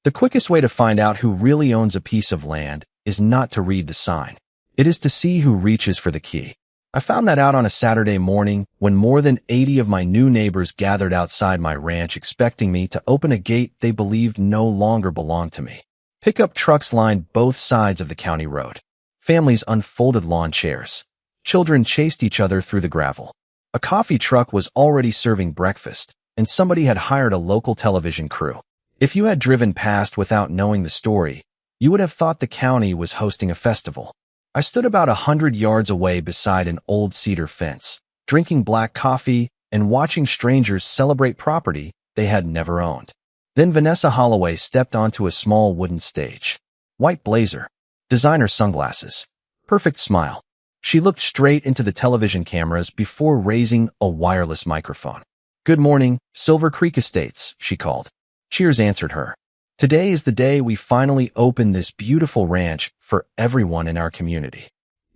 The quickest way to find out who really owns a piece of land is not to read the sign. It is to see who reaches for the key. I found that out on a Saturday morning when more than 80 of my new neighbors gathered outside my ranch expecting me to open a gate they believed no longer belonged to me. Pickup trucks lined both sides of the county road. Families unfolded lawn chairs. Children chased each other through the gravel. A coffee truck was already serving breakfast, and somebody had hired a local television crew. If you had driven past without knowing the story, you would have thought the county was hosting a festival. I stood about 100 yards away beside an old cedar fence, drinking black coffee and watching strangers celebrate property they had never owned. Then Vanessa Holloway stepped onto a small wooden stage. White blazer, designer sunglasses, perfect smile. She looked straight into the television cameras before raising a wireless microphone. "Good morning, Silver Creek Estates," she called. Cheers answered her. "Today is the day we finally open this beautiful ranch for everyone in our community."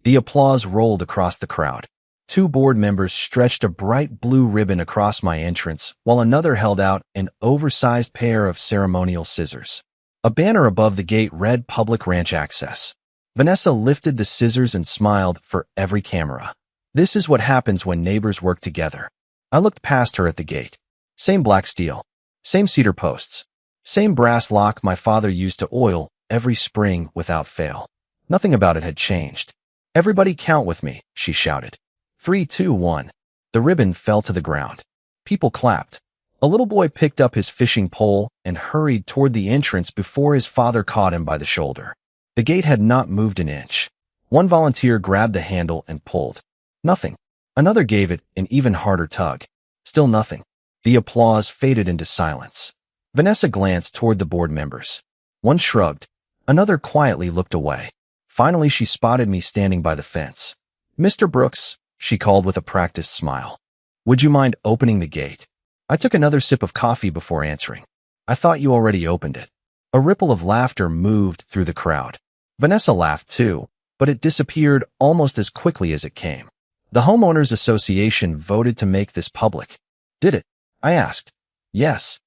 The applause rolled across the crowd. Two board members stretched a bright blue ribbon across my entrance, while another held out an oversized pair of ceremonial scissors. A banner above the gate read "Public Ranch Access." Vanessa lifted the scissors and smiled for every camera. This is what happens when neighbors work together. I looked past her at the gate. Same black steel. Same cedar posts. Same brass lock my father used to oil every spring without fail. Nothing about it had changed. "Everybody count with me," she shouted. 3, 2, 1. The ribbon fell to the ground. People clapped. A little boy picked up his fishing pole and hurried toward the entrance before his father caught him by the shoulder. The gate had not moved an inch. One volunteer grabbed the handle and pulled. Nothing. Another gave it an even harder tug. Still nothing. The applause faded into silence. Vanessa glanced toward the board members. One shrugged. Another quietly looked away. Finally, she spotted me standing by the fence. "Mr. Brooks," she called with a practiced smile. "Would you mind opening the gate?" I took another sip of coffee before answering. "I thought you already opened it." A ripple of laughter moved through the crowd. Vanessa laughed too, but it disappeared almost as quickly as it came. "The Homeowners Association voted to make this public." "Did it?" I asked. "Yes."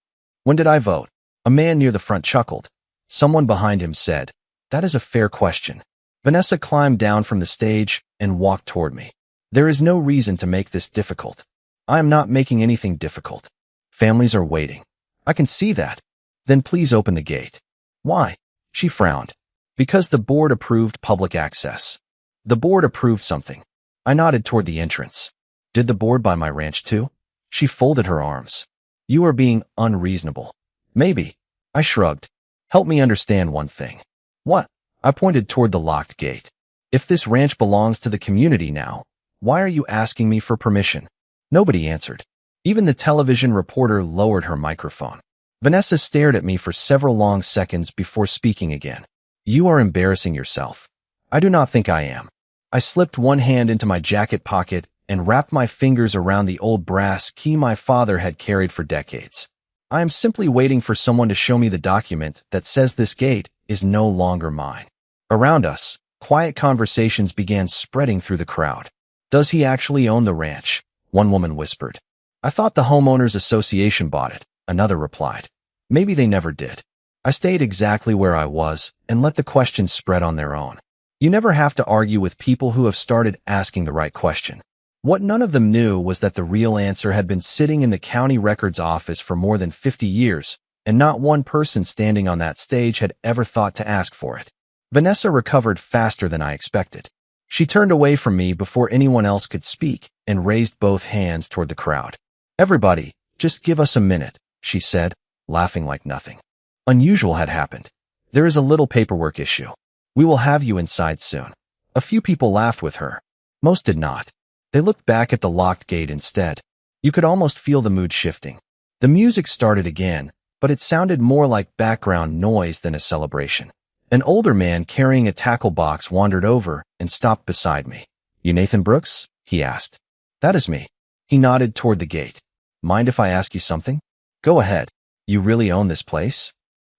"When did I vote?" A man near the front chuckled. Someone behind him said, "That is a fair question." Vanessa climbed down from the stage and walked toward me. "There is no reason to make this difficult. I am not making anything difficult. Families are waiting. I can see that. Then please open the gate." "Why?" She frowned. "Because the board approved public access." "The board approved something." I nodded toward the entrance. "Did the board buy my ranch too?" She folded her arms. "You are being unreasonable." "Maybe." I shrugged. "Help me understand one thing." "What?" I pointed toward the locked gate. "If this ranch belongs to the community now, why are you asking me for permission?" Nobody answered. Even the television reporter lowered her microphone. Vanessa stared at me for several long seconds before speaking again. "You are embarrassing yourself." "I do not think I am." I slipped one hand into my jacket pocket and wrapped my fingers around the old brass key my father had carried for decades. "I am simply waiting for someone to show me the document that says this gate is no longer mine." Around us, quiet conversations began spreading through the crowd. "Does he actually own the ranch?" one woman whispered. "I thought the Homeowners Association bought it," another replied. "Maybe they never did." I stayed exactly where I was and let the questions spread on their own. You never have to argue with people who have started asking the right question. What none of them knew was that the real answer had been sitting in the county records office for more than 50 years, and not one person standing on that stage had ever thought to ask for it. Vanessa recovered faster than I expected. She turned away from me before anyone else could speak and raised both hands toward the crowd. "Everybody, just give us a minute," she said, laughing like nothing. Unusual had happened. "There is a little paperwork issue. We will have you inside soon." A few people laughed with her. Most did not. They looked back at the locked gate instead. You could almost feel the mood shifting. The music started again, but it sounded more like background noise than a celebration. An older man carrying a tackle box wandered over and stopped beside me. "You Nathan Brooks?" he asked. "That is me." He nodded toward the gate. "Mind if I ask you something?" "Go ahead." "You really own this place?"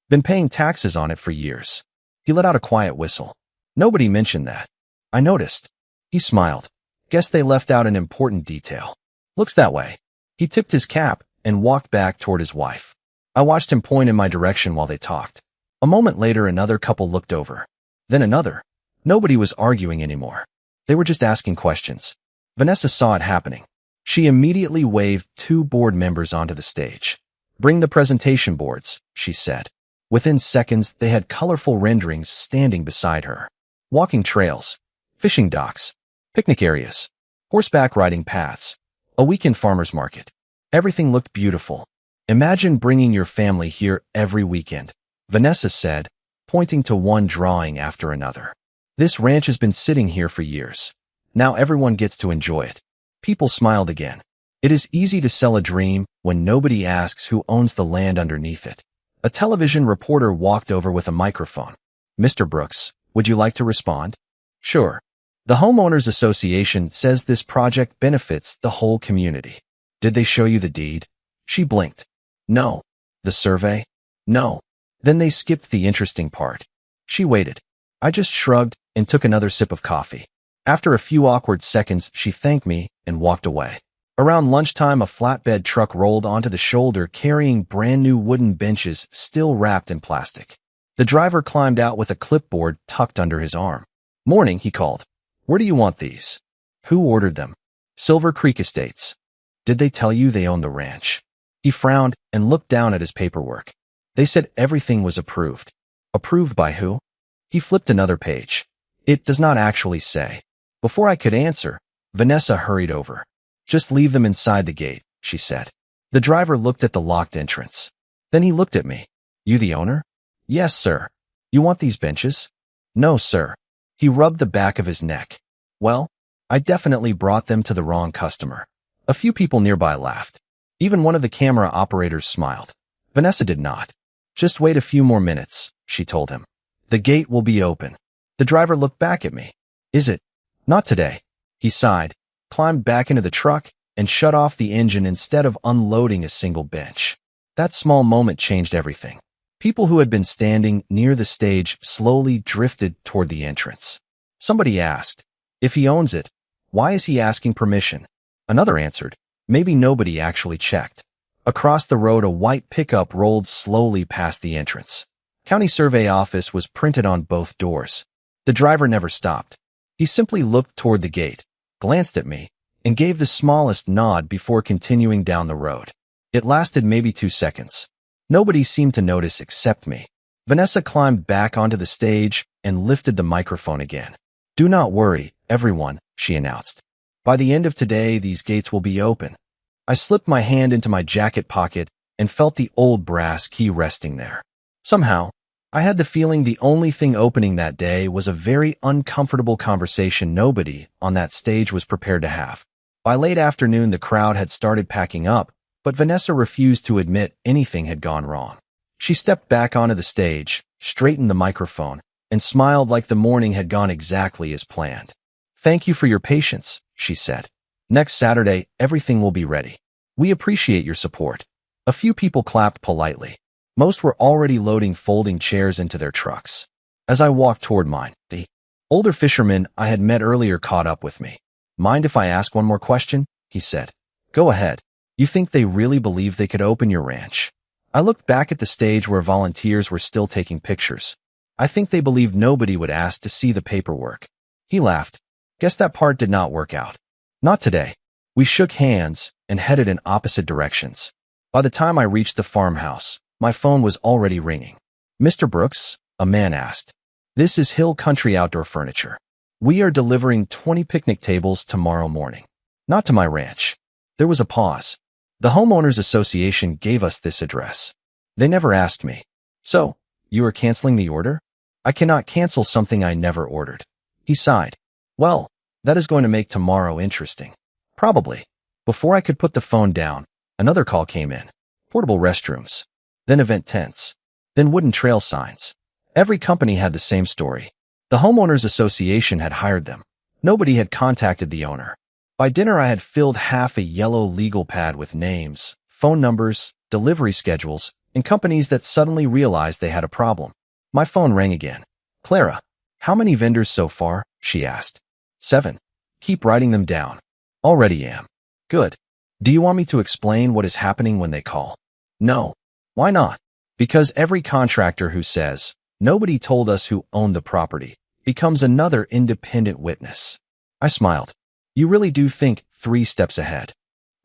"Been paying taxes on it for years." He let out a quiet whistle. "Nobody mentioned that." I noticed. He smiled. "Guess they left out an important detail." "Looks that way." He tipped his cap and walked back toward his wife. I watched him point in my direction while they talked. A moment later, another couple looked over. Then another. Nobody was arguing anymore. They were just asking questions. Vanessa saw it happening. She immediately waved 2 board members onto the stage. "Bring the presentation boards," she said. Within seconds, they had colorful renderings standing beside her. Walking trails, fishing docks, picnic areas, horseback riding paths, a weekend farmer's market. Everything looked beautiful. "Imagine bringing your family here every weekend," Vanessa said, pointing to one drawing after another. "This ranch has been sitting here for years. Now everyone gets to enjoy it." People smiled again. It is easy to sell a dream when nobody asks who owns the land underneath it. A television reporter walked over with a microphone. "Mr. Brooks, would you like to respond?" "Sure. The Homeowners Association says this project benefits the whole community." "Did they show you the deed?" She blinked. "No." "The survey?" "No." "Then they skipped the interesting part." She waited. I just shrugged and took another sip of coffee. After a few awkward seconds, she thanked me and walked away. Around lunchtime, a flatbed truck rolled onto the shoulder carrying brand new wooden benches still wrapped in plastic. The driver climbed out with a clipboard tucked under his arm. "Morning," he called. "Where do you want these?" "Who ordered them?" "Silver Creek Estates." "Did they tell you they own the ranch?" He frowned and looked down at his paperwork. "They said everything was approved." "Approved by who?" He flipped another page. "It does not actually say." Before I could answer, Vanessa hurried over. "Just leave them inside the gate," she said. The driver looked at the locked entrance. Then he looked at me. "You the owner?" "Yes, sir." "You want these benches?" "No, sir." He rubbed the back of his neck. "Well, I definitely brought them to the wrong customer." A few people nearby laughed. Even one of the camera operators smiled. Vanessa did not. "Just wait a few more minutes," she told him. "The gate will be open." The driver looked back at me. "Is it?" "Not today." He sighed, climbed back into the truck, and shut off the engine instead of unloading a single bench. That small moment changed everything. People who had been standing near the stage slowly drifted toward the entrance. Somebody asked, "If he owns it, why is he asking permission?" Another answered, "Maybe nobody actually checked." Across the road, a white pickup rolled slowly past the entrance. County Survey Office was printed on both doors. The driver never stopped. He simply looked toward the gate, glanced at me, and gave the smallest nod before continuing down the road. It lasted maybe 2 seconds. Nobody seemed to notice except me. Vanessa climbed back onto the stage and lifted the microphone again. "Do not worry, everyone," she announced. "By the end of today, these gates will be open." I slipped my hand into my jacket pocket and felt the old brass key resting there. Somehow, I had the feeling the only thing opening that day was a very uncomfortable conversation nobody on that stage was prepared to have. By late afternoon, the crowd had started packing up, but Vanessa refused to admit anything had gone wrong. She stepped back onto the stage, straightened the microphone, and smiled like the morning had gone exactly as planned. "Thank you for your patience," she said. "Next Saturday, everything will be ready. We appreciate your support." A few people clapped politely. Most were already loading folding chairs into their trucks. As I walked toward mine, the older fisherman I had met earlier caught up with me. "Mind if I ask one more question?" he said. "Go ahead. You think they really believe they could open your ranch?" I looked back at the stage where volunteers were still taking pictures. "I think they believed nobody would ask to see the paperwork." He laughed. "Guess that part did not work out." "Not today." We shook hands and headed in opposite directions. By the time I reached the farmhouse, my phone was already ringing. "Mr. Brooks?" a man asked. "This is Hill Country Outdoor Furniture. We are delivering 20 picnic tables tomorrow morning." "Not to my ranch." There was a pause. "The Homeowners Association gave us this address. They never asked me." "So, you are canceling the order?" "I cannot cancel something I never ordered." He sighed. "Well, that is going to make tomorrow interesting." "Probably." Before I could put the phone down, another call came in. Portable restrooms. Then event tents. Then wooden trail signs. Every company had the same story. The Homeowners Association had hired them. Nobody had contacted the owner. By dinner, I had filled half a yellow legal pad with names, phone numbers, delivery schedules, and companies that suddenly realized they had a problem. My phone rang again. "Clara, how many vendors so far?" she asked. 7. "Keep writing them down." "Already am." "Good. Do you want me to explain what is happening when they call?" "No." "Why not?" Because every contractor who says, "Nobody told us who owned the property," becomes another independent witness. I smiled. You really do think 3 steps ahead.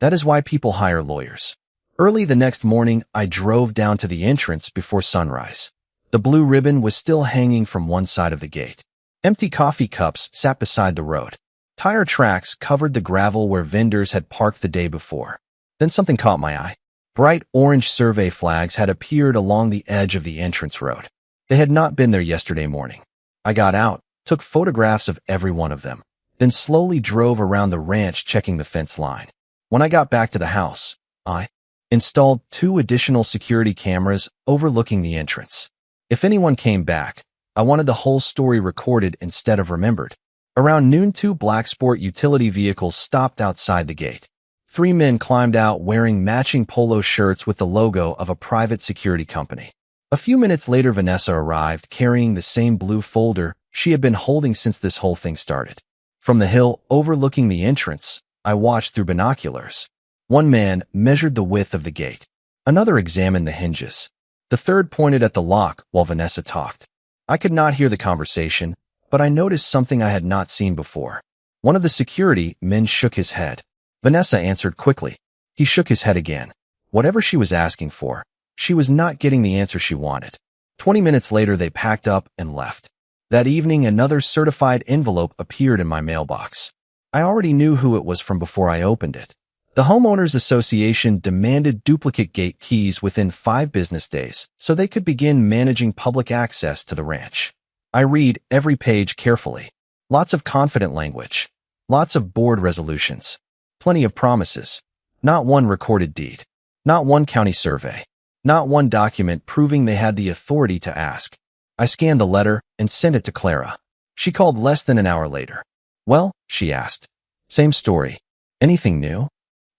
That is why people hire lawyers. Early the next morning, I drove down to the entrance before sunrise. The blue ribbon was still hanging from one side of the gate. Empty coffee cups sat beside the road. Tire tracks covered the gravel where vendors had parked the day before. Then something caught my eye. Bright orange survey flags had appeared along the edge of the entrance road. They had not been there yesterday morning. I got out, took photographs of every one of them, then slowly drove around the ranch checking the fence line. When I got back to the house, I installed 2 additional security cameras overlooking the entrance. If anyone came back, I wanted the whole story recorded instead of remembered. Around noon, 2 black sport utility vehicles stopped outside the gate. 3 men climbed out wearing matching polo shirts with the logo of a private security company. A few minutes later, Vanessa arrived carrying the same blue folder she had been holding since this whole thing started. From the hill overlooking the entrance, I watched through binoculars. One man measured the width of the gate. Another examined the hinges. The third pointed at the lock while Vanessa talked. I could not hear the conversation, but I noticed something I had not seen before. One of the security men shook his head. Vanessa answered quickly. He shook his head again. Whatever she was asking for, she was not getting the answer she wanted. 20 minutes later, they packed up and left. That evening, another certified envelope appeared in my mailbox. I already knew who it was from before I opened it. The Homeowners Association demanded duplicate gate keys within 5 business days so they could begin managing public access to the ranch. I read every page carefully. Lots of confident language. Lots of board resolutions. Plenty of promises. Not one recorded deed. Not one county survey. Not one document proving they had the authority to ask. I scanned the letter and sent it to Clara. She called less than an hour later. Well, she asked. Same story. Anything new?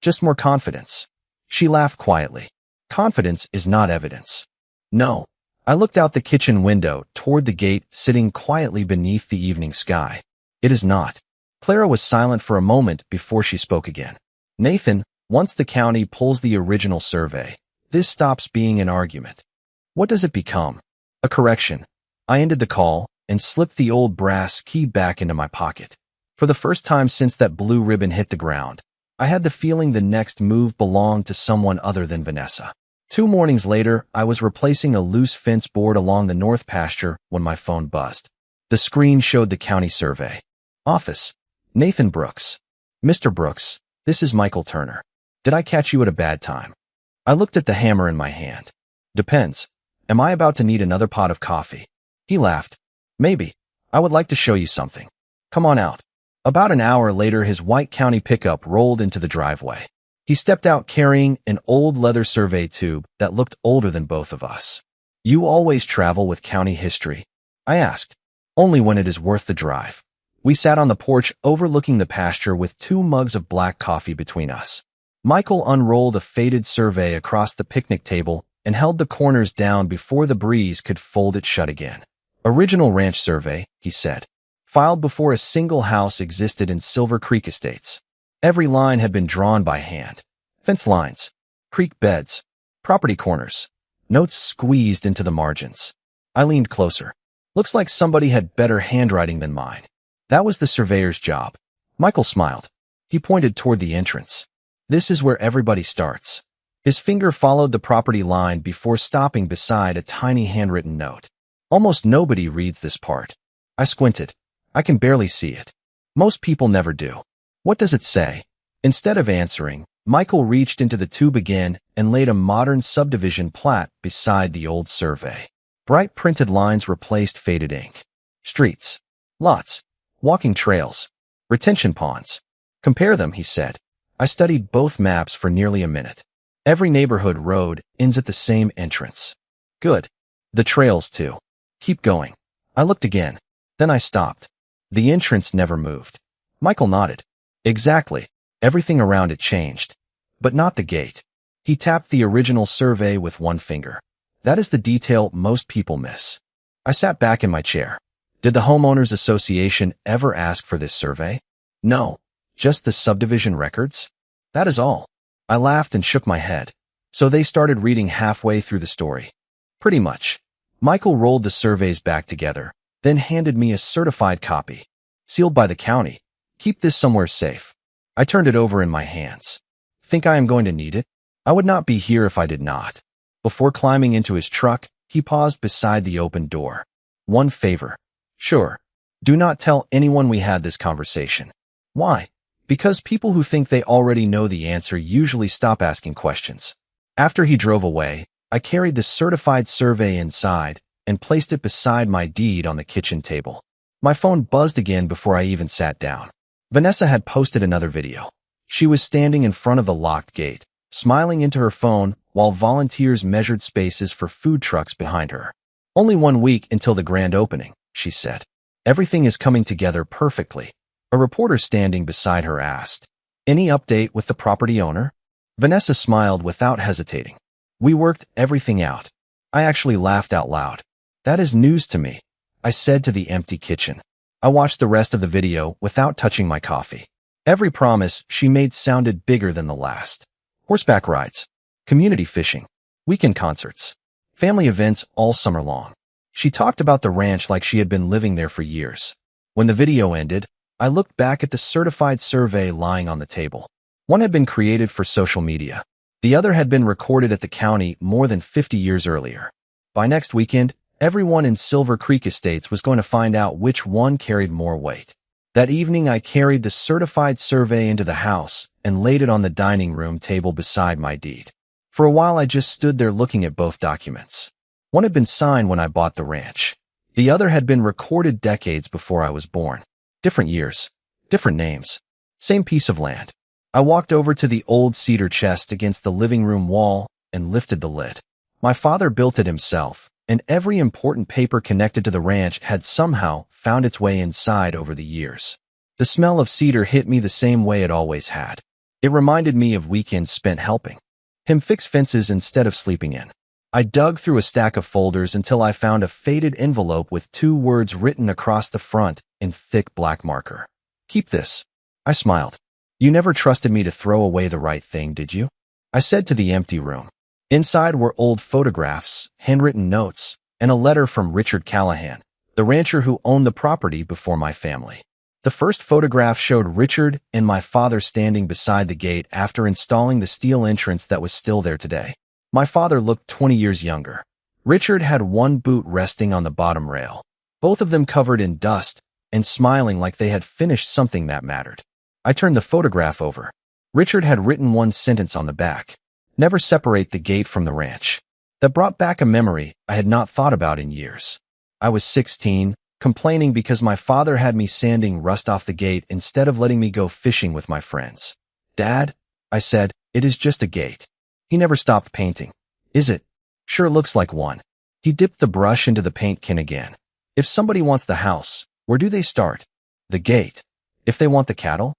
Just more confidence. She laughed quietly. Confidence is not evidence. No. I looked out the kitchen window toward the gate sitting quietly beneath the evening sky. It is not. Clara was silent for a moment before she spoke again. Nathan, once the county pulls the original survey, this stops being an argument. What does it become? A correction. I ended the call and slipped the old brass key back into my pocket. For the first time since that blue ribbon hit the ground, I had the feeling the next move belonged to someone other than Vanessa. 2 mornings later, I was replacing a loose fence board along the north pasture when my phone buzzed. The screen showed the county survey. Office. Nathan Brooks. Mr. Brooks, this is Michael Turner. Did I catch you at a bad time? I looked at the hammer in my hand. Depends. Am I about to need another pot of coffee? He laughed. Maybe. I would like to show you something. Come on out. About an hour later, his white county pickup rolled into the driveway. He stepped out carrying an old leather survey tube that looked older than both of us. You always travel with county history? I asked. Only when it is worth the drive. We sat on the porch overlooking the pasture with 2 mugs of black coffee between us. Michael unrolled a faded survey across the picnic table and held the corners down before the breeze could fold it shut again. Original ranch survey, he said. Filed before a single house existed in Silver Creek Estates. Every line had been drawn by hand. Fence lines, creek beds, property corners, notes squeezed into the margins. I leaned closer. Looks like somebody had better handwriting than mine. That was the surveyor's job. Michael smiled. He pointed toward the entrance. This is where everybody starts. His finger followed the property line before stopping beside a tiny handwritten note. Almost nobody reads this part. I squinted. I can barely see it. Most people never do. What does it say? Instead of answering, Michael reached into the tube again and laid a modern subdivision plat beside the old survey. Bright printed lines replaced faded ink. Streets. Lots. Walking trails. Retention ponds. Compare them, he said. I studied both maps for nearly a minute. Every neighborhood road ends at the same entrance. Good. The trails, too. Keep going. I looked again. Then I stopped. The entrance never moved. Michael nodded. Exactly. Everything around it changed. But not the gate. He tapped the original survey with one finger. That is the detail most people miss. I sat back in my chair. Did the Homeowners Association ever ask for this survey? No. Just the subdivision records? That is all. I laughed and shook my head. So they started reading halfway through the story. Pretty much. Michael rolled the surveys back together, then handed me a certified copy. Sealed by the county. Keep this somewhere safe. I turned it over in my hands. Think I am going to need it? I would not be here if I did not. Before climbing into his truck, he paused beside the open door. One favor. Sure. Do not tell anyone we had this conversation. Why? Because people who think they already know the answer usually stop asking questions. After he drove away, I carried the certified survey inside and placed it beside my deed on the kitchen table. My phone buzzed again before I even sat down. Vanessa had posted another video. She was standing in front of the locked gate, smiling into her phone while volunteers measured spaces for food trucks behind her. Only 1 week until the grand opening, she said. Everything is coming together perfectly. A reporter standing beside her asked, Any update with the property owner? Vanessa smiled without hesitating. We worked everything out. I actually laughed out loud. That is news to me, I said to the empty kitchen. I watched the rest of the video without touching my coffee. Every promise she made sounded bigger than the last. Horseback rides, community fishing, weekend concerts, family events all summer long. She talked about the ranch like she had been living there for years. When the video ended, I looked back at the certified survey lying on the table. One had been created for social media. The other had been recorded at the county more than 50 years earlier. By next weekend, everyone in Silver Creek Estates was going to find out which one carried more weight. That evening, I carried the certified survey into the house and laid it on the dining room table beside my deed. For a while, I just stood there looking at both documents. One had been signed when I bought the ranch. The other had been recorded decades before I was born. Different years, different names, same piece of land. I walked over to the old cedar chest against the living room wall and lifted the lid. My father built it himself, and every important paper connected to the ranch had somehow found its way inside over the years. The smell of cedar hit me the same way it always had. It reminded me of weekends spent helping him fix fences instead of sleeping in. I dug through a stack of folders until I found a faded envelope with 2 words written across the front in thick black marker. Keep this. I smiled. You never trusted me to throw away the right thing, did you? I said to the empty room. Inside were old photographs, handwritten notes, and a letter from Richard Callahan, the rancher who owned the property before my family. The first photograph showed Richard and my father standing beside the gate after installing the steel entrance that was still there today. My father looked 20 years younger. Richard had one boot resting on the bottom rail, both of them covered in dust and smiling like they had finished something that mattered. I turned the photograph over. Richard had written one sentence on the back. Never separate the gate from the ranch. That brought back a memory I had not thought about in years. I was 16, complaining because my father had me sanding rust off the gate instead of letting me go fishing with my friends. Dad, I said, it is just a gate. He never stopped painting. Is it? Sure looks like one. He dipped the brush into the paint can again. If somebody wants the house, where do they start? The gate. If they want the cattle?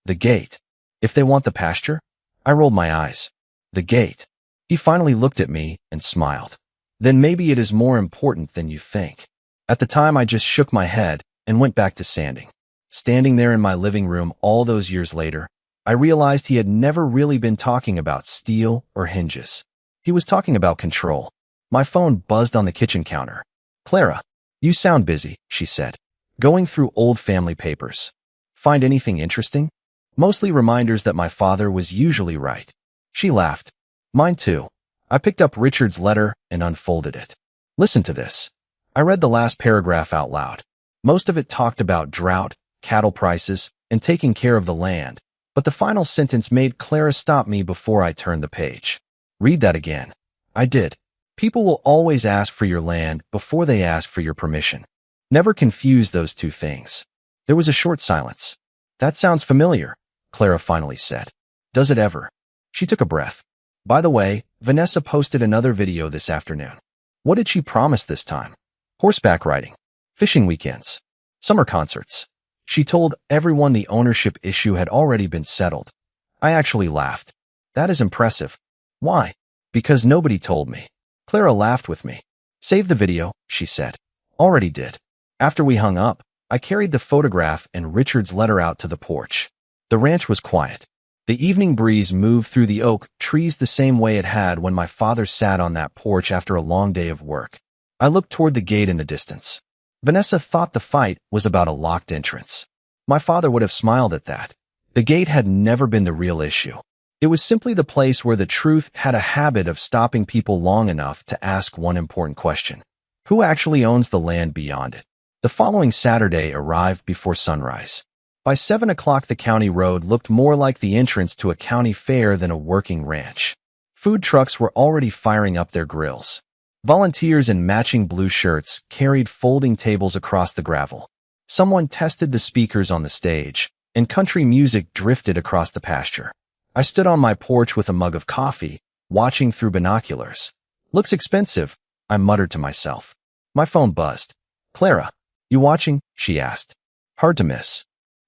The gate. If they want the pasture? I rolled my eyes. The gate. He finally looked at me and smiled. Then maybe it is more important than you think. At the time, I just shook my head and went back to sanding. Standing there in my living room all those years later, I realized he had never really been talking about steel or hinges. He was talking about control. My phone buzzed on the kitchen counter. Clara, you sound busy, she said, going through old family papers. Find anything interesting? Mostly reminders that my father was usually right. She laughed. Mine too. I picked up Richard's letter and unfolded it. Listen to this. I read the last paragraph out loud. Most of it talked about drought, cattle prices, and taking care of the land, but the final sentence made Clara stop me before I turned the page. Read that again. I did. People will always ask for your land before they ask for your permission. Never confuse those two things. There was a short silence. That sounds familiar, Clara finally said. Does it ever? She took a breath. By the way, Vanessa posted another video this afternoon. What did she promise this time? Horseback riding, fishing weekends, summer concerts. She told everyone the ownership issue had already been settled. I actually laughed. That is impressive. Why? Because nobody told me. Clara laughed with me. Save the video, she said. Already did. After we hung up, I carried the photograph and Richard's letter out to the porch. The ranch was quiet. The evening breeze moved through the oak trees the same way it had when my father sat on that porch after a long day of work. I looked toward the gate in the distance. Vanessa thought the fight was about a locked entrance. My father would have smiled at that. The gate had never been the real issue. It was simply the place where the truth had a habit of stopping people long enough to ask one important question. Who actually owns the land beyond it? The following Saturday arrived before sunrise. By 7 o'clock, the county road looked more like the entrance to a county fair than a working ranch. Food trucks were already firing up their grills. Volunteers in matching blue shirts carried folding tables across the gravel. Someone tested the speakers on the stage, and country music drifted across the pasture. I stood on my porch with a mug of coffee, watching through binoculars. Looks expensive, I muttered to myself. My phone buzzed. Clara, you watching? She asked. Hard to miss.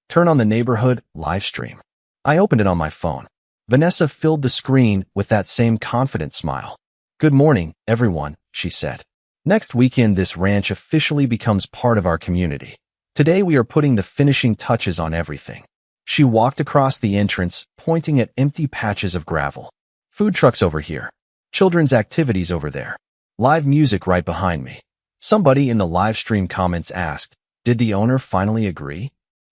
Turn on the neighborhood live stream. I opened it on my phone. Vanessa filled the screen with that same confident smile. Good morning, everyone, she said. Next weekend, this ranch officially becomes part of our community. Today we are putting the finishing touches on everything. She walked across the entrance, pointing at empty patches of gravel. Food trucks over here. Children's activities over there. Live music right behind me. Somebody in the live stream comments asked, did the owner finally agree?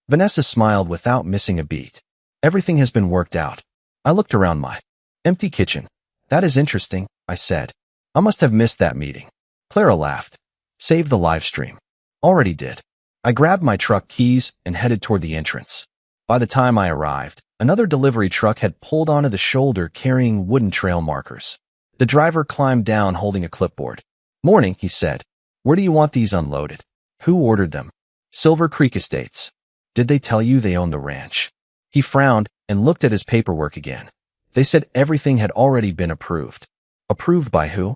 Vanessa smiled without missing a beat. Everything has been worked out. I looked around my empty kitchen. That is interesting, I said. I must have missed that meeting. Clara laughed. Save the live stream. Already did. I grabbed my truck keys and headed toward the entrance. By the time I arrived, another delivery truck had pulled onto the shoulder carrying wooden trail markers. The driver climbed down holding a clipboard. Morning, he said. Where do you want these unloaded? Who ordered them? Silver Creek Estates. Did they tell you they own the ranch? He frowned and looked at his paperwork again. They said everything had already been approved. Approved by who?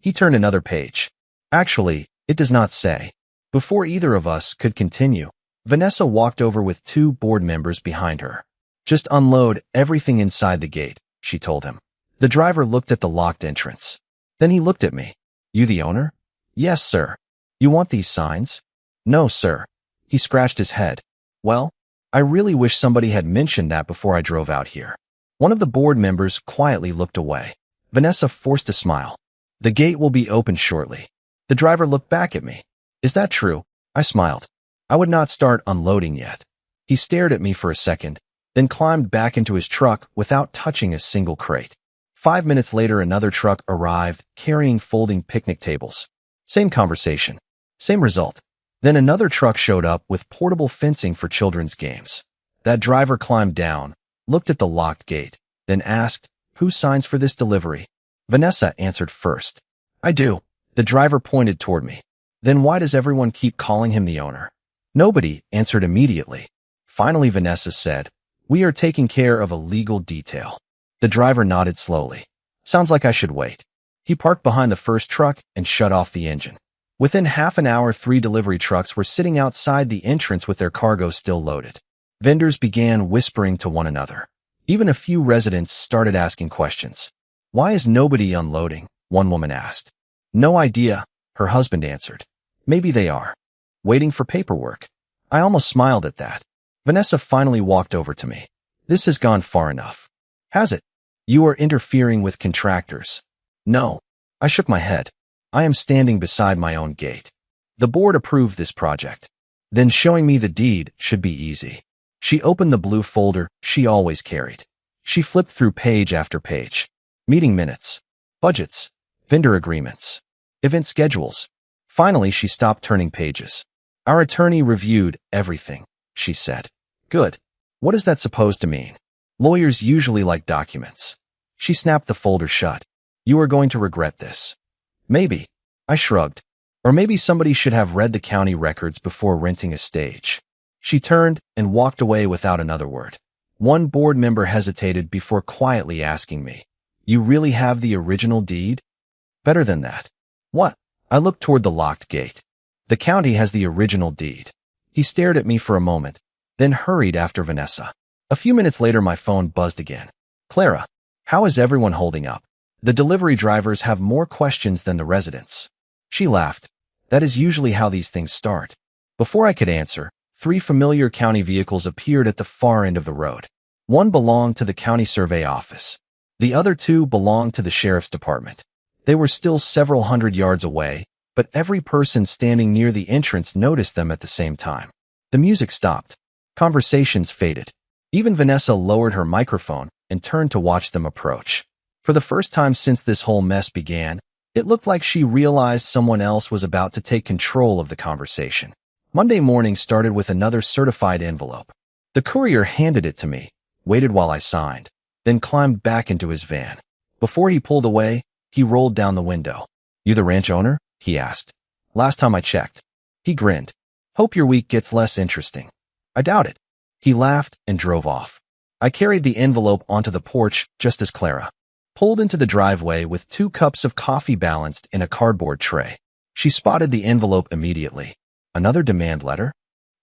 He turned another page. Actually, it does not say. Before either of us could continue, Vanessa walked over with 2 board members behind her. Just unload everything inside the gate, she told him. The driver looked at the locked entrance. Then he looked at me. You the owner? Yes, sir. You want these signs? No, sir. He scratched his head. Well, I really wish somebody had mentioned that before I drove out here. One of the board members quietly looked away. Vanessa forced a smile. The gate will be open shortly. The driver looked back at me. Is that true? I smiled. I would not start unloading yet. He stared at me for a second, then climbed back into his truck without touching a single crate. 5 minutes later, another truck arrived, carrying folding picnic tables. Same conversation. Same result. Then another truck showed up with portable fencing for children's games. That driver climbed down, looked at the locked gate, then asked, who signs for this delivery? Vanessa answered first. I do. The driver pointed toward me. Then why does everyone keep calling him the owner? Nobody answered immediately. Finally, Vanessa said, we are taking care of a legal detail. The driver nodded slowly. Sounds like I should wait. He parked behind the first truck and shut off the engine. Within half an hour, 3 delivery trucks were sitting outside the entrance with their cargo still loaded. Vendors began whispering to one another. Even a few residents started asking questions. Why is nobody unloading? One woman asked. No idea, her husband answered. Maybe they are. Waiting for paperwork. I almost smiled at that. Vanessa finally walked over to me. This has gone far enough. Has it? You are interfering with contractors. No. I shook my head. I am standing beside my own gate. The board approved this project. Then showing me the deed should be easy. She opened the blue folder she always carried. She flipped through page after page. Meeting minutes. Budgets. Vendor agreements. Event schedules. Finally, she stopped turning pages. Our attorney reviewed everything, she said. Good. What is that supposed to mean? Lawyers usually like documents. She snapped the folder shut. You are going to regret this. Maybe. I shrugged. Or maybe somebody should have read the county records before renting a stage. She turned and walked away without another word. One board member hesitated before quietly asking me, you really have the original deed? Better than that. What? I looked toward the locked gate. The county has the original deed. He stared at me for a moment, then hurried after Vanessa. A few minutes later, my phone buzzed again. Clara, how is everyone holding up? The delivery drivers have more questions than the residents. She laughed. That is usually how these things start. Before I could answer, 3 familiar county vehicles appeared at the far end of the road. One belonged to the county survey office. The other two belonged to the sheriff's department. They were still several hundred yards away, but every person standing near the entrance noticed them at the same time. The music stopped. Conversations faded. Even Vanessa lowered her microphone and turned to watch them approach. For the first time since this whole mess began, it looked like she realized someone else was about to take control of the conversation. Monday morning started with another certified envelope. The courier handed it to me, waited while I signed, then climbed back into his van. Before he pulled away, he rolled down the window. "You the ranch owner?" he asked. "Last time I checked." He grinned. "Hope your week gets less interesting." "I doubt it." He laughed and drove off. I carried the envelope onto the porch just as Clara pulled into the driveway with 2 cups of coffee balanced in a cardboard tray. She spotted the envelope immediately. "Another demand letter?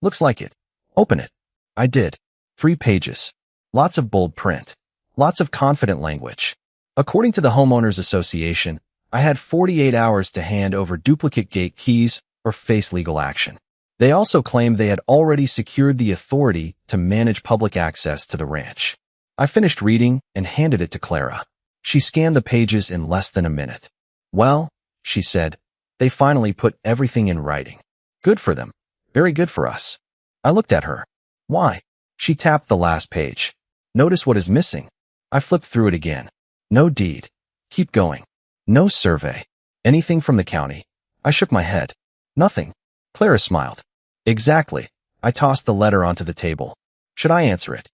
Looks like it. Open it." I did. 3 pages. Lots of bold print. Lots of confident language. According to the Homeowners Association, I had 48 hours to hand over duplicate gate keys or face legal action. They also claimed they had already secured the authority to manage public access to the ranch. I finished reading and handed it to Clara. She scanned the pages in less than a minute. "Well," she said, "they finally put everything in writing. Good for them. Very good for us." I looked at her. "Why?" She tapped the last page. "Notice what is missing." I flipped through it again. "No deed. Keep going. No survey. Anything from the county." I shook my head. "Nothing." Clara smiled. "Exactly." I tossed the letter onto the table. "Should I answer it?"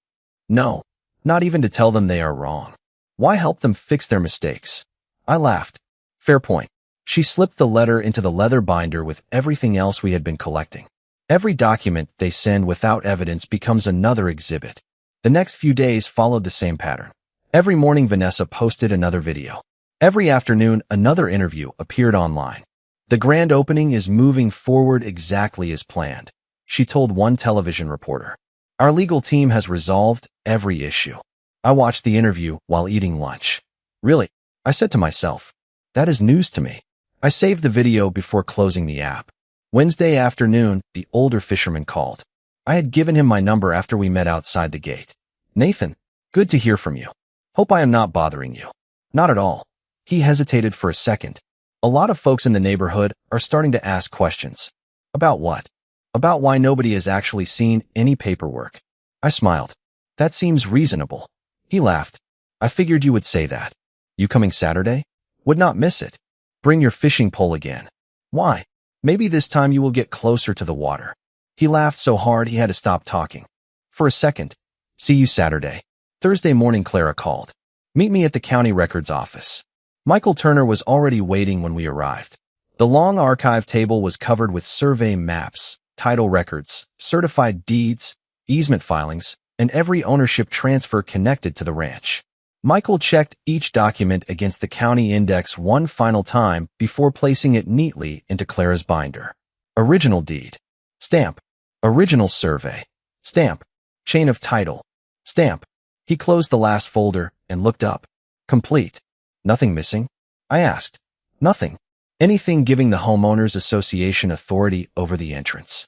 "No. Not even to tell them they are wrong. Why help them fix their mistakes?" I laughed. "Fair point." She slipped the letter into the leather binder with everything else we had been collecting. Every document they send without evidence becomes another exhibit. The next few days followed the same pattern. Every morning Vanessa posted another video. Every afternoon another interview appeared online. "The grand opening is moving forward exactly as planned," she told one television reporter. "Our legal team has resolved every issue." I watched the interview while eating lunch. "Really?" I said to myself. "That is news to me." I saved the video before closing the app. Wednesday afternoon, the older fisherman called. I had given him my number after we met outside the gate. "Nathan, good to hear from you. Hope I am not bothering you." "Not at all." He hesitated for a second. "A lot of folks in the neighborhood are starting to ask questions." "About what?" "About why nobody has actually seen any paperwork." I smiled. "That seems reasonable." He laughed. "I figured you would say that." "You coming Saturday?" "Would not miss it." "Bring your fishing pole again." "Why?" "Maybe this time you will get closer to the water." He laughed so hard he had to stop talking. For a second. "See you Saturday." Thursday morning Clara called. "Meet me at the county records office." Michael Turner was already waiting when we arrived. The long archive table was covered with survey maps, title records, certified deeds, easement filings, and every ownership transfer connected to the ranch. Michael checked each document against the county index one final time before placing it neatly into Clara's binder. Original deed. Stamp. Original survey. Stamp. Chain of title. Stamp. He closed the last folder and looked up. Complete. "Nothing missing?" I asked. "Nothing. Anything giving the Homeowners Association authority over the entrance."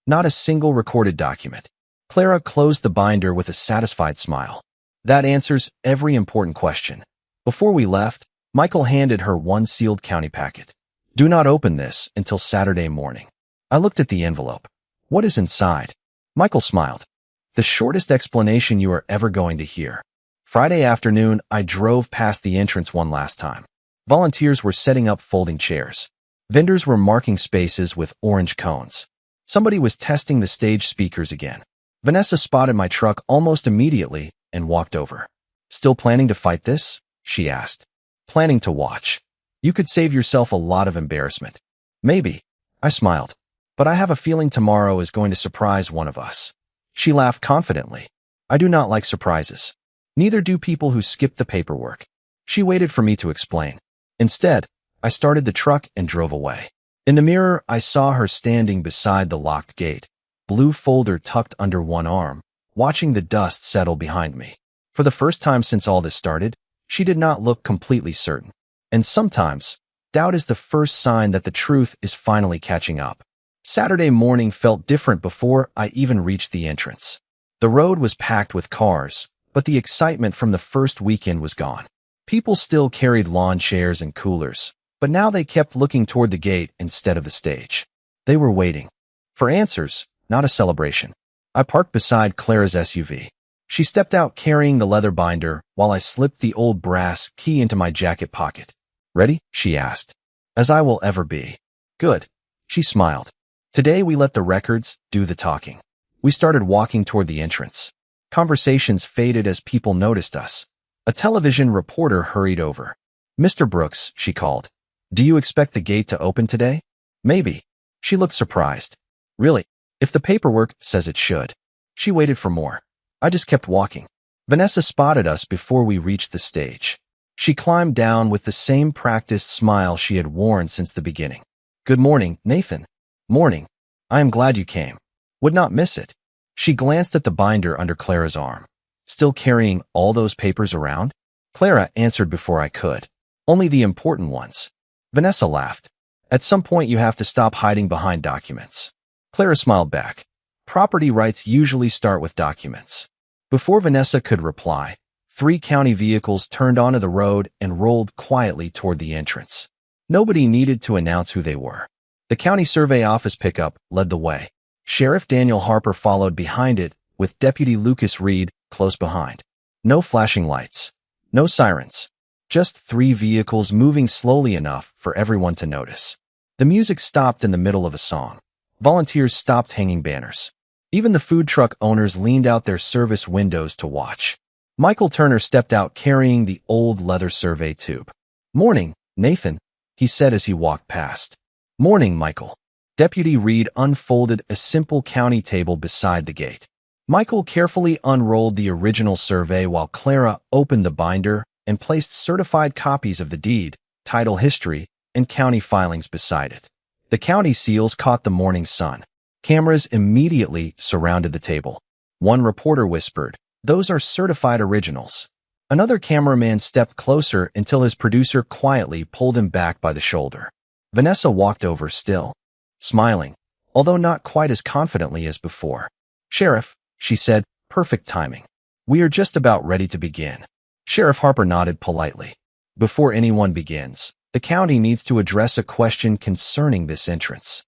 Not a single recorded document. Clara closed the binder with a satisfied smile. "That answers every important question." Before we left, Michael handed her one sealed county packet. "Do not open this until Saturday morning." I looked at the envelope. "What is inside?" Michael smiled. "The shortest explanation you are ever going to hear." Friday afternoon, I drove past the entrance one last time. Volunteers were setting up folding chairs. Vendors were marking spaces with orange cones. Somebody was testing the stage speakers again. Vanessa spotted my truck almost immediately and walked over. "Still planning to fight this?" she asked. "Planning to watch. You could save yourself a lot of embarrassment." "Maybe." I smiled. "But I have a feeling tomorrow is going to surprise one of us." She laughed confidently. "I do not like surprises. Neither do people who skip the paperwork." She waited for me to explain. Instead, I started the truck and drove away. In the mirror, I saw her standing beside the locked gate, blue folder tucked under one arm, watching the dust settle behind me. For the first time since all this started, she did not look completely certain. And sometimes, doubt is the first sign that the truth is finally catching up. Saturday morning felt different before I even reached the entrance. The road was packed with cars, but the excitement from the first weekend was gone. People still carried lawn chairs and coolers, but now they kept looking toward the gate instead of the stage. They were waiting for answers, not a celebration. I parked beside Clara's SUV. She stepped out carrying the leather binder while I slipped the old brass key into my jacket pocket. "Ready?" she asked. "As I will ever be." "Good." She smiled. Today we let the records do the talking. We started walking toward the entrance. Conversations faded as people noticed us. A television reporter hurried over. "Mr. Brooks," she called. "Do you expect the gate to open today?" "Maybe." She looked surprised. "Really? If the paperwork says it should." She waited for more. I just kept walking. Vanessa spotted us before we reached the stage. She climbed down with the same practiced smile she had worn since the beginning. "Good morning, Nathan." "Morning. I am glad you came. Would not miss it." She glanced at the binder under Clara's arm. "Still carrying all those papers around?" Clara answered before I could. "Only the important ones." Vanessa laughed. "At some point you have to stop hiding behind documents." Clara smiled back. "Property rights usually start with documents." Before Vanessa could reply, 3 county vehicles turned onto the road and rolled quietly toward the entrance. Nobody needed to announce who they were. The county survey office pickup led the way. Sheriff Daniel Harper followed behind it, with Deputy Lucas Reed close behind. No flashing lights. No sirens. Just 3 vehicles moving slowly enough for everyone to notice. The music stopped in the middle of a song. Volunteers stopped hanging banners. Even the food truck owners leaned out their service windows to watch. Michael Turner stepped out carrying the old leather survey tube. "Morning, Nathan," he said as he walked past. "Morning, Michael." Deputy Reed unfolded a simple county table beside the gate. Michael carefully unrolled the original survey while Clara opened the binder and placed certified copies of the deed, title history, and county filings beside it. The county seals caught the morning sun. Cameras immediately surrounded the table. One reporter whispered, "Those are certified originals." Another cameraman stepped closer until his producer quietly pulled him back by the shoulder. Vanessa walked over still, smiling, although not quite as confidently as before. "Sheriff," she said, "perfect timing. We are just about ready to begin." Sheriff Harper nodded politely. "Before anyone begins, the county needs to address a question concerning this entrance."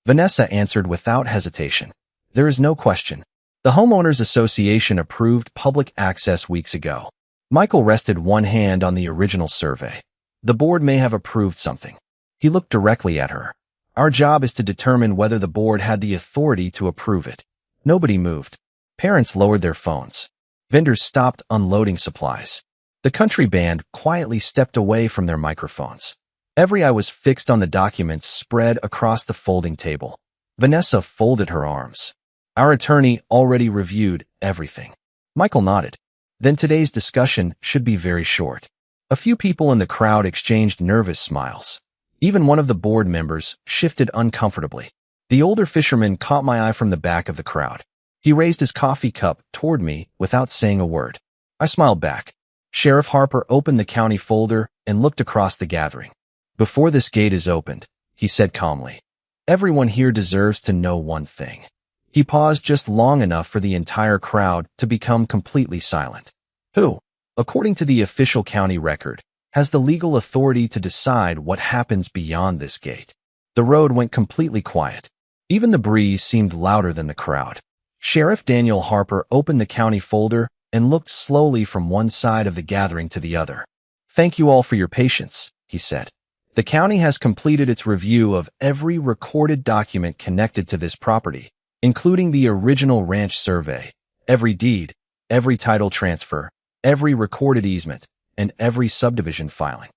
Vanessa answered without hesitation. "There is no question. The Homeowners Association approved public access weeks ago." Michael rested one hand on the original survey. "The board may have approved something." He looked directly at her. "Our job is to determine whether the board had the authority to approve it." Nobody moved. Parents lowered their phones. Vendors stopped unloading supplies. The country band quietly stepped away from their microphones. Every eye was fixed on the documents spread across the folding table. Vanessa folded her arms. "Our attorney already reviewed everything." Michael nodded. "Then today's discussion should be very short." A few people in the crowd exchanged nervous smiles. Even one of the board members shifted uncomfortably. The older fisherman caught my eye from the back of the crowd. He raised his coffee cup toward me without saying a word. I smiled back. Sheriff Harper opened the county folder and looked across the gathering. "Before this gate is opened," he said calmly, "everyone here deserves to know one thing." He paused just long enough for the entire crowd to become completely silent. "Who, according to the official county record, has the legal authority to decide what happens beyond this gate?" The road went completely quiet. Even the breeze seemed louder than the crowd. Sheriff Daniel Harper opened the county folder and looked slowly from one side of the gathering to the other. "Thank you all for your patience," he said. "The county has completed its review of every recorded document connected to this property, including the original ranch survey, every deed, every title transfer, every recorded easement, and every subdivision filing."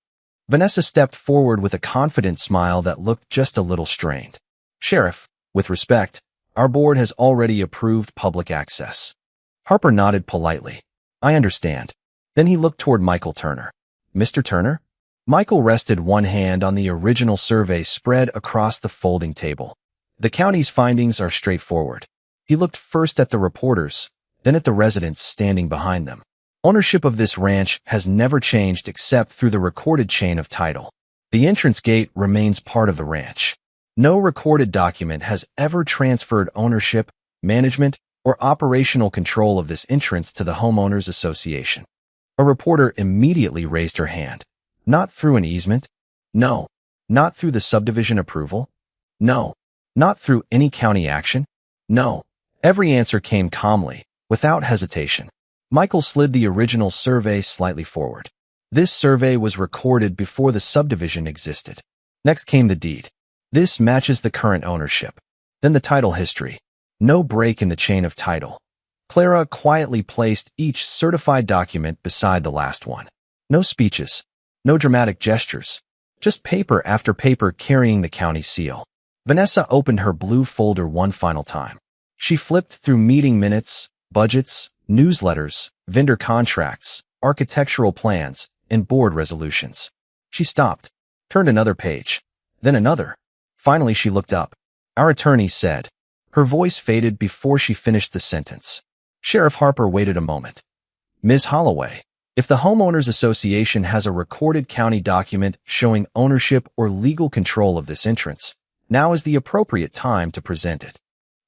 Vanessa stepped forward with a confident smile that looked just a little strained. "Sheriff, with respect, our board has already approved public access." Harper nodded politely. "I understand." Then he looked toward Michael Turner. "Mr. Turner?" Michael rested one hand on the original survey spread across the folding table. "The county's findings are straightforward." He looked first at the reporters, then at the residents standing behind them. "Ownership of this ranch has never changed except through the recorded chain of title. The entrance gate remains part of the ranch. No recorded document has ever transferred ownership, management, or operational control of this entrance to the homeowners association? A reporter immediately raised her hand. Not through an easement? No. Not through the subdivision approval? No. Not through any county action? No. Every answer came calmly, without hesitation. Michael slid the original survey slightly forward. This survey was recorded before the subdivision existed. Next came the deed. This matches the current ownership. Then the title history. No break in the chain of title. Clara quietly placed each certified document beside the last one. No speeches. No dramatic gestures. Just paper after paper carrying the county seal. Vanessa opened her blue folder one final time. She flipped through meeting minutes, budgets, newsletters, vendor contracts, architectural plans, and board resolutions. She stopped, turned another page, then another. Finally, she looked up. Our attorney said. Her voice faded before she finished the sentence. Sheriff Harper waited a moment. Ms. Holloway, if the Homeowners Association has a recorded county document showing ownership or legal control of this entrance, now is the appropriate time to present it.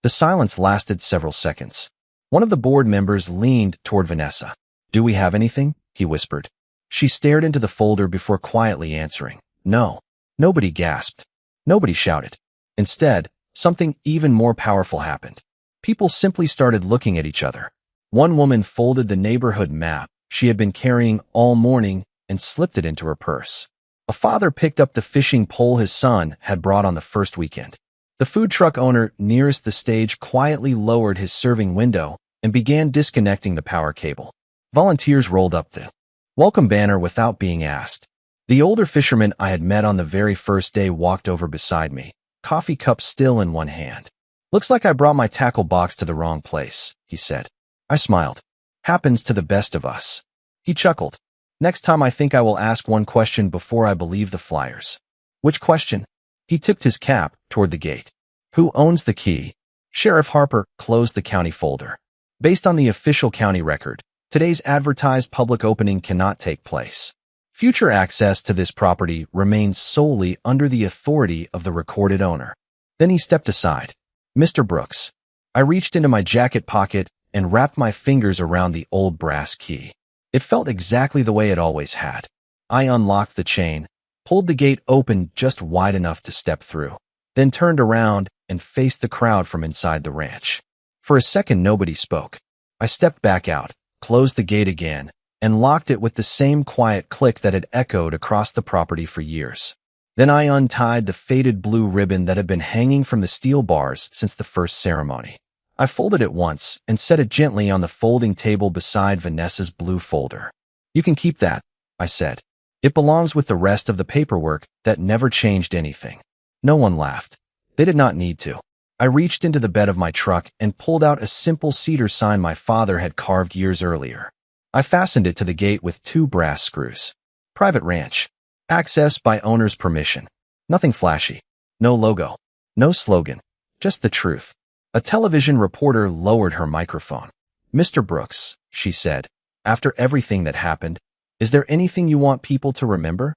The silence lasted several seconds. One of the board members leaned toward Vanessa. Do we have anything? He whispered. She stared into the folder before quietly answering. No. Nobody gasped. Nobody shouted. Instead, something even more powerful happened. People simply started looking at each other. One woman folded the neighborhood map she had been carrying all morning and slipped it into her purse. A father picked up the fishing pole his son had brought on the first weekend. The food truck owner nearest the stage quietly lowered his serving window and began disconnecting the power cable. Volunteers rolled up the welcome banner without being asked. The older fisherman I had met on the very first day walked over beside me, coffee cup still in one hand. Looks like I brought my tackle box to the wrong place, he said. I smiled. Happens to the best of us. He chuckled. Next time I think I will ask one question before I believe the flyers. Which question? He tipped his cap toward the gate. Who owns the key? Sheriff Harper closed the county folder. Based on the official county record, today's advertised public opening cannot take place. Future access to this property remains solely under the authority of the recorded owner. Then he stepped aside. Mr. Brooks. I reached into my jacket pocket and wrapped my fingers around the old brass key. It felt exactly the way it always had. I unlocked the chain, pulled the gate open just wide enough to step through, then turned around and faced the crowd from inside the ranch. For a second, nobody spoke. I stepped back out, closed the gate again, and locked it with the same quiet click that had echoed across the property for years. Then I untied the faded blue ribbon that had been hanging from the steel bars since the first ceremony. I folded it once and set it gently on the folding table beside Vanessa's blue folder. You can keep that, I said. It belongs with the rest of the paperwork that never changed anything. No one laughed. They did not need to. I reached into the bed of my truck and pulled out a simple cedar sign my father had carved years earlier. I fastened it to the gate with 2 brass screws. Private ranch. Access by owner's permission. Nothing flashy. No logo. No slogan. Just the truth. A television reporter lowered her microphone. Mr. Brooks, she said, after everything that happened, is there anything you want people to remember?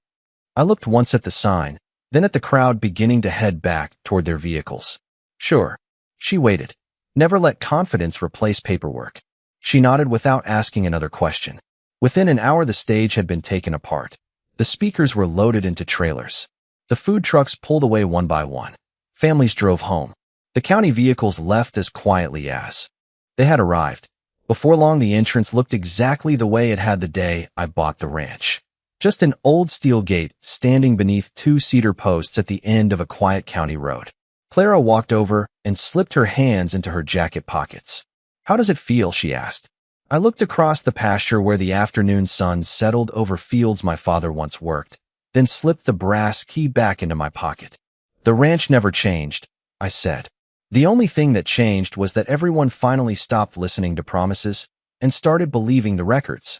I looked once at the sign, then at the crowd beginning to head back toward their vehicles. Sure. She waited. Never let confidence replace paperwork. She nodded without asking another question. Within an hour, the stage had been taken apart. The speakers were loaded into trailers. The food trucks pulled away one by one. Families drove home. The county vehicles left as quietly as they had arrived. Before long, the entrance looked exactly the way it had the day I bought the ranch. Just an old steel gate standing beneath 2 cedar posts at the end of a quiet county road. Clara walked over and slipped her hands into her jacket pockets. How does it feel? She asked. I looked across the pasture where the afternoon sun settled over fields my father once worked, then slipped the brass key back into my pocket. The ranch never changed, I said. The only thing that changed was that everyone finally stopped listening to promises and started believing the records.